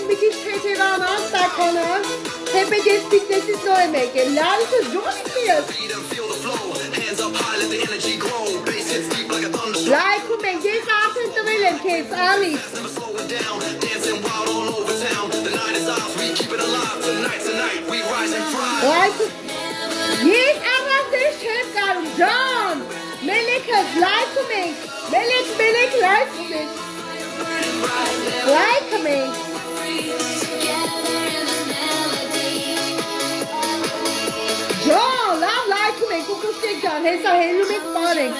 մի քիչ թեթևանան, տաքանան, թեպետ ֆիթնեսից նոր եմ եկել, լարիսը ջոստիես։ Լայքում ենք, ես արդեն տվել եմ քեզ, Ալիս։ Ես առանց չեմ կարում, ջան, մելեքս լայքում ենք, մելեք լայքում ենք, լայքում ենք, ջան, լավ լայքում ենք, ուկուստեք ջան, հեսա հելում ենք պար ենք,